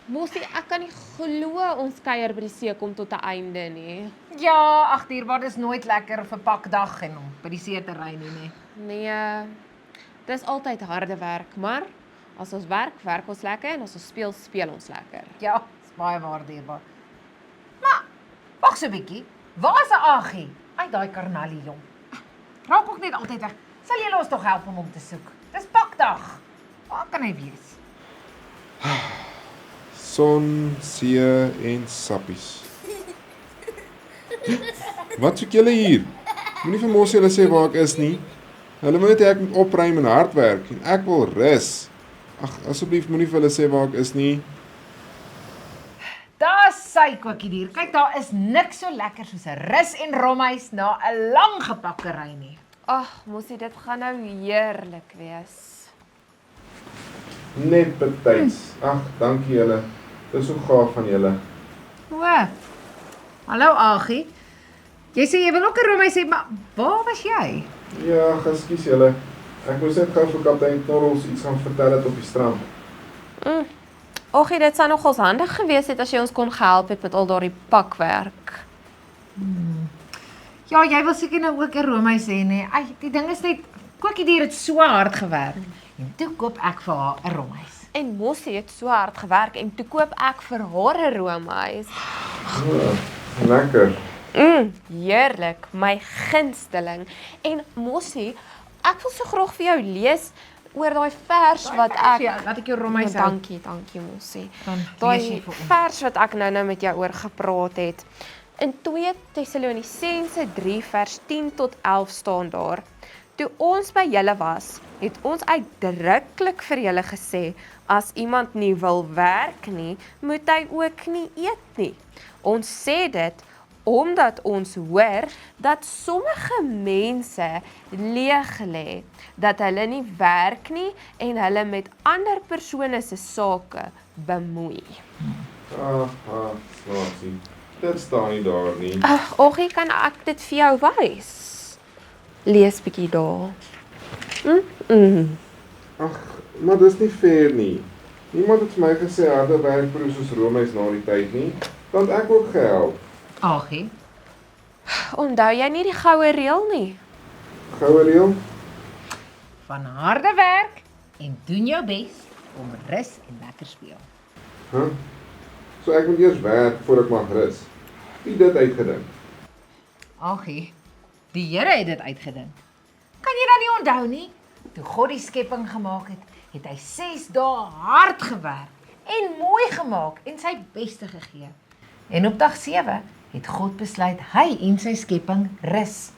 Mosie, ek kan nie glo ons kuier by die see kom tot 'n einde nie. Ja, ag dierbaar, dis nooit lekker vir pakdag en om by die see te ry nie. Nee, dis altyd harde werk, maar as ons werk, werk ons lekker en as ons speel, speel ons lekker. Ja, dis baie waar dierbaar. Maar, wag so 'n bietjie. Waar is 'n Agie? Ai, daai karnalie jong. Raak ook net altyd weg. Sal julle ons tog help om hom te soek? Dis pakdag. Waar kan hy wees? Son, see en sappies. Wat soek julle hier? Moenie vir Mossie hulle sê waar ek is nie. Hulle moet net hê ek moet opruim en hard werk en ek wil rus. Ag, asseblief moenie vir hulle sê waar ek is nie. Daar sy kookiedier. Kyk, daar is niks so lekker soos 'n rus en romhuis na 'n lang gepakke ry nie. Ag, Mosie, dit gaan nou heerlik wees. Net betyds. Ag, dankie julle. Dis so gaaf van julle. O. Hallo Agie. Jy sê jy wil ook 'n romhuis hê, maar waar was jy? Ja, ekskuus julle. Ek moes net gou vir kaptein Knorrels iets gaan vertel het op die strand. Oggie, dit sou nogals handig gewees het as jy ons kon gehelp het met al daardie pakwerk. Ja, jy wil seker nou ook 'n romhuis hê, nê? Ai, die ding is net kookiedier het so hard gewerk. En toe koop ek vir haar 'n romhuis. En Mossie het so hard gewerk en toe koop ek vir haar 'n roomhuis. Ja, lekker. Heerlik, my gunsteling. En Mossie, ek wil so graag vir jou lees oor daai vers wat ek Ja, laat ek jou romhuis hou. Dankie Mossie. Dan Daai lees jy vir ons. vers wat ek nou met jou oor gepraat het. In 2 Tessalonisense 3 vers 10 tot 11 staan daar: Toe ons by julle was, het ons uitdruklik vir julle gesê, as iemand nie wil werk nie, moet hy ook nie eet nie. Ons sê dit omdat ons hoor dat sommige mense leeg lê, dat hulle nie werk nie en hulle met ander persone se sake bemoei. Aha, snaaksie. Dit staan nie daar nie. Ag, Oggie, kan ek dit vir jou wys? Lees bietjie daar. Ag, maar dis nie fair nie. Niemand het vir my gesê harde werk proe soos roomhuis na die tyd nie. Want ek ook gehelp. Agie. Onthou jy nie die goue reël nie? Goue reël? Van harde werk en doen jou bes om rus en lekker speel. Huh? So ek moet eers werk voor ek mag rus. Wie het dit uitgedink? Agie, die Here het dit uitgedink. Kan jy dan nie onthou nie? Toe God die skepping gemaak het, het hy 6 dae hard gewerk en mooi gemaak en sy beste gegee. En op dag 7 het God besluit hy en sy skepping rus.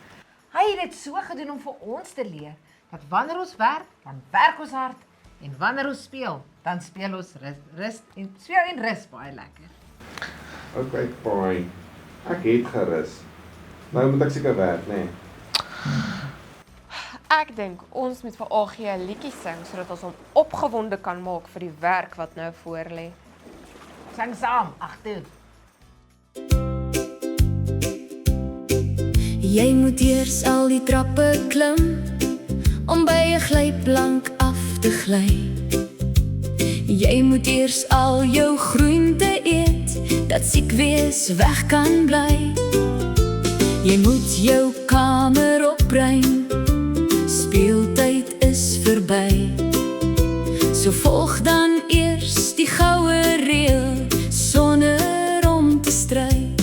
Hy het dit so gedoen om vir ons te leer dat wanneer ons werk, dan werk ons hard en wanneer ons speel, dan speel ons rus en speel en rus baie lekker. Okay, fine. Ek het gerus. Nou moet ek seker werk, nê? Nee. Ek dink ons moet vir Oggie 'n liedjie sing sodat ons hom opgewonde kan maak vir die werk wat nou voorlê. Sing saam, ag toe. Jy moet eers al die trappe klim om by 'n glyplank af te gly. Jy moet eers al jou groente eet dat siek wees weg kan bly. Jy moet jou kamer opruim, speeltyd is verby. So volg dan eers die goue reël sonder om te stry.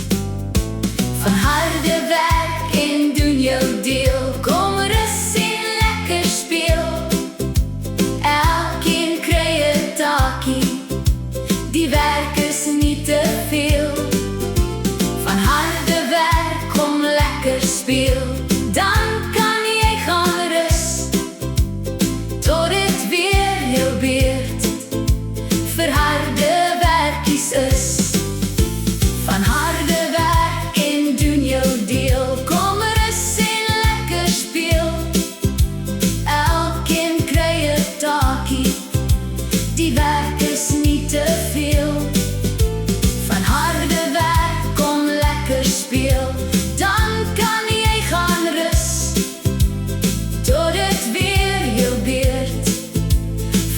Van harde werk en doen jou deel, kom rus en lekker speel. Elkeen kry 'n taakie, die werk is nie te veel. Van harde werk kom lekker speel, dan kan jy gaan rus tot dit weer heel beurt vir harde werkies is. Van harde werk en doen jou deel, kom rus en lekker speel. Elkeen kry 'n taakie, die werk is nie te veel. Van harde werk kom lekker speel, dan kan jy gaan rus tot dit weer heel beurt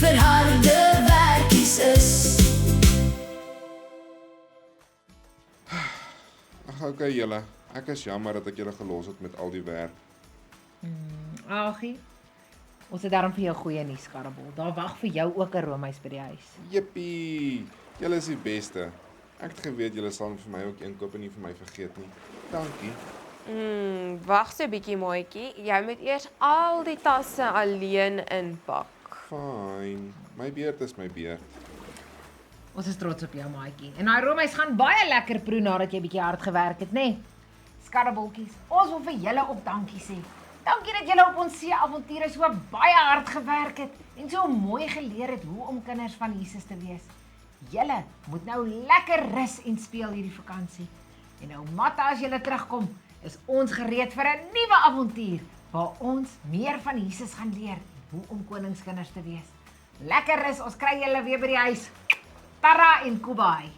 vir harde werkies is. Ag, okay julle. Ek is jammer dat ek julle gelos het met al die werk. Agie, ons het daarom vir jou goeie nuus, Karabel. Daar wag vir jou ook 'n roomys by die huis. Jippie, julle is die beste. Ek het geweet julle sal vir my ook een koop en nie vir my vergeet nie. Dankie. Wag so 'n bietjie maatjie. Jy moet eers al die tasse alleen inpak. Fyn. My beurt is my beurt. Ons is trots op jou, maatjie. En daai roomys gaan baie lekker proe nadat jy bietjie hard gewerk het, nê? Skarrebeltjies, ons wil vir julle ook dankie sê. Dankie dat julle op ons see-avonture so baie hard gewerk het en so mooi geleer het hoe om kinders van Jesus te wees. Julle moet nou lekker rus en speel hierdie vakansie. En nou Matta, as julle terugkom, is ons gereed vir 'n nuwe avontuur waar ons meer van Jesus gaan leer en hoe om koningskinders te wees. Lekker rus, ons kry julle weer by die huis. Tara en Kubai.